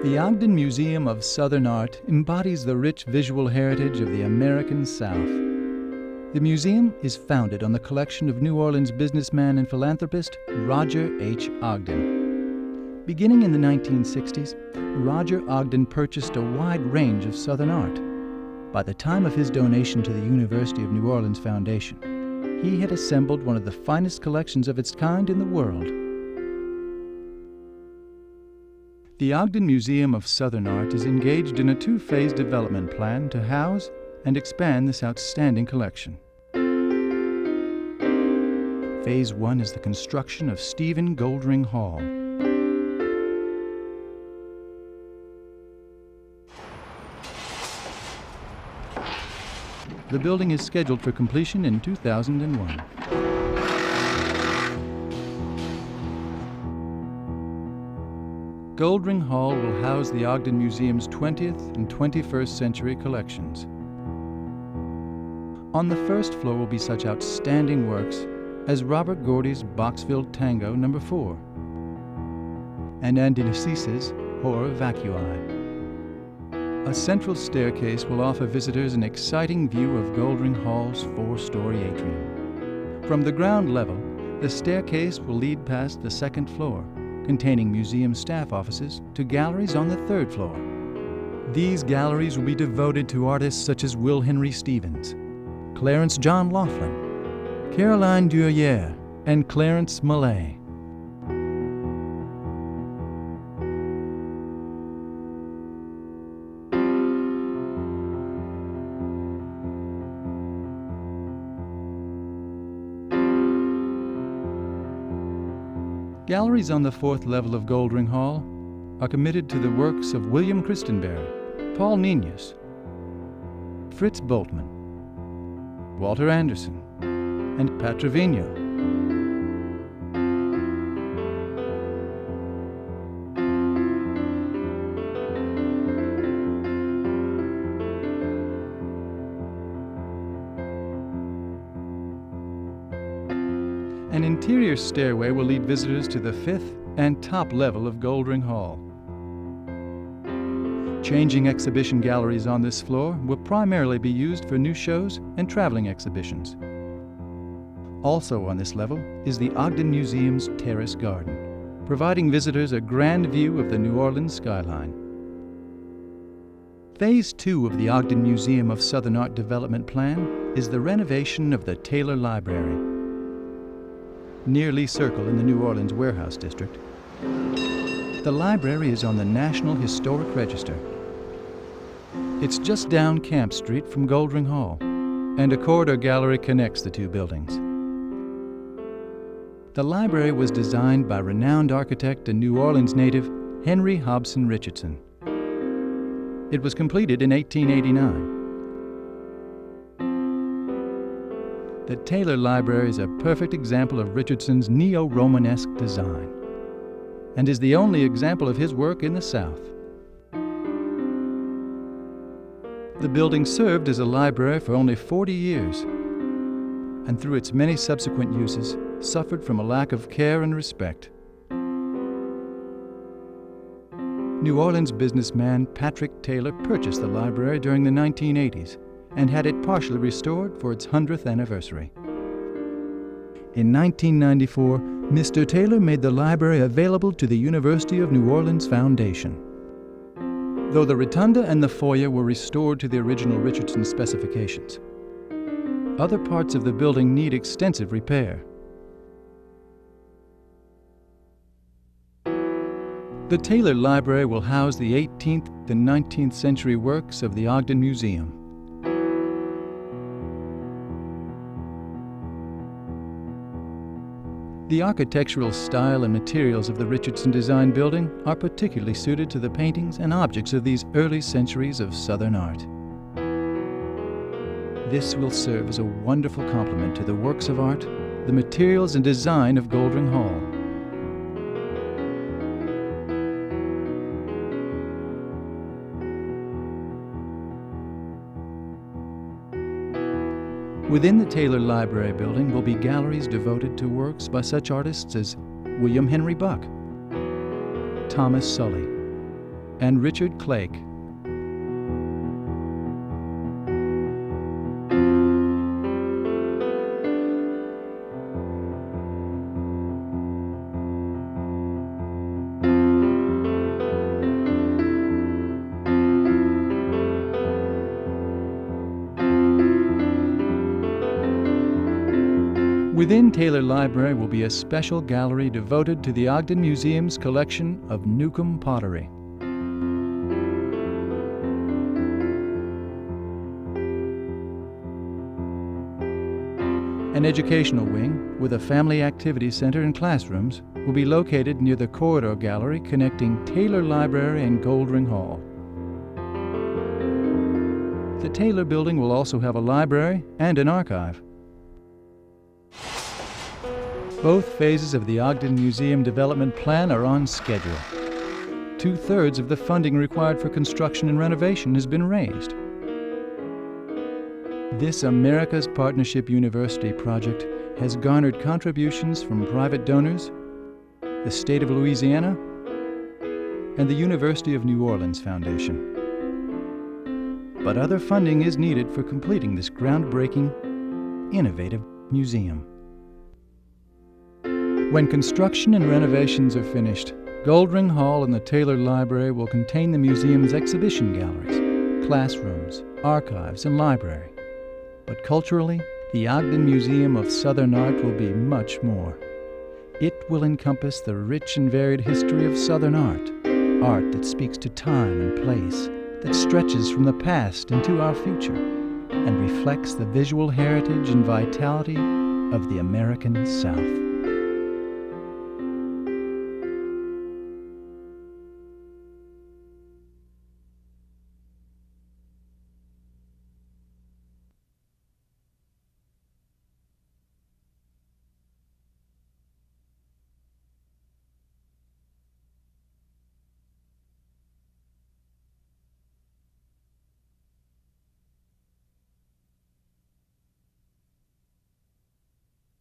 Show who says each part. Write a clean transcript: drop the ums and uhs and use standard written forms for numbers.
Speaker 1: The Ogden Museum of Southern Art embodies the rich visual heritage of the American South. The museum is founded on the collection of New Orleans businessman and philanthropist Roger H. Ogden. Beginning in the 1960s, Roger Ogden purchased a wide range of Southern art. By the time of his donation to the University of New Orleans Foundation, he had assembled one of the finest collections of its kind in the world. The Ogden Museum of Southern Art is engaged in a two-phase development plan to house and expand this outstanding collection. Phase 1 is the construction of Stephen Goldring Hall. The building is scheduled for completion in 2001. Goldring Hall will house the Ogden Museum's 20th and 21st century collections. On the first floor will be such outstanding works as Robert Gordy's Boxfield Tango No. 4 and Andy Nassis's Horror Vacui. A central staircase will offer visitors an exciting view of Goldring Hall's four-story atrium. From the ground level, the staircase will lead past the second floor, containing museum staff offices, to galleries on the third floor. These galleries will be devoted to artists such as Will Henry Stevens, Clarence John Laughlin, Caroline Durier, and Clarence Millay. Galleries on the fourth level of Goldring Hall are committed to the works of William Christenberry, Paul Nenius, Fritz Boltmann, Walter Anderson, and Pat Trevino. An interior stairway will lead visitors to the fifth and top level of Goldring Hall. Changing exhibition galleries on this floor will primarily be used for new shows and traveling exhibitions. Also on this level is the Ogden Museum's Terrace Garden, providing visitors a grand view of the New Orleans skyline. Phase 2 of the Ogden Museum of Southern Art development plan is the renovation of the Taylor Library. Near Lee Circle in the New Orleans Warehouse District, the library is on the National Historic Register. It's just down Camp Street from Goldring Hall, and a corridor gallery connects the two buildings. The library was designed by renowned architect and New Orleans native Henry Hobson Richardson. It was completed in 1889. The Taylor Library is a perfect example of Richardson's neo-Romanesque design and is the only example of his work in the South. The building served as a library for only 40 years, and through its many subsequent uses, suffered from a lack of care and respect. New Orleans businessman Patrick Taylor purchased the library during the 1980s and had it partially restored for its 100th anniversary. In 1994, Mr. Taylor made the library available to the University of New Orleans Foundation. Though the rotunda and the foyer were restored to the original Richardson specifications, other parts of the building need extensive repair. The Taylor Library will house the 18th and 19th century works of the Ogden Museum. The architectural style and materials of the Richardson design building are particularly suited to the paintings and objects of these early centuries of Southern art. This will serve as a wonderful complement to the works of art, the materials and design of Goldring Hall. Within the Taylor Library building will be galleries devoted to works by such artists as William Henry Buck, Thomas Sully, and Richard Clake. Within Taylor Library will be a special gallery devoted to the Ogden Museum's collection of Newcomb pottery. An educational wing with a family activity center and classrooms will be located near the corridor gallery connecting Taylor Library and Goldring Hall. The Taylor building will also have a library and an archive. Both phases of the Ogden Museum development plan are on schedule. 2/3 of the funding required for construction and renovation has been raised. This America's Partnership University project has garnered contributions from private donors, the state of Louisiana, and the University of New Orleans Foundation. But other funding is needed for completing this groundbreaking, innovative museum. When construction and renovations are finished, Goldring Hall and the Taylor Library will contain the museum's exhibition galleries, classrooms, archives, and library. But culturally, the Ogden Museum of Southern Art will be much more. It will encompass the rich and varied history of Southern art, art that speaks to time and place, that stretches from the past into our future, and reflects the visual heritage and vitality of the American South.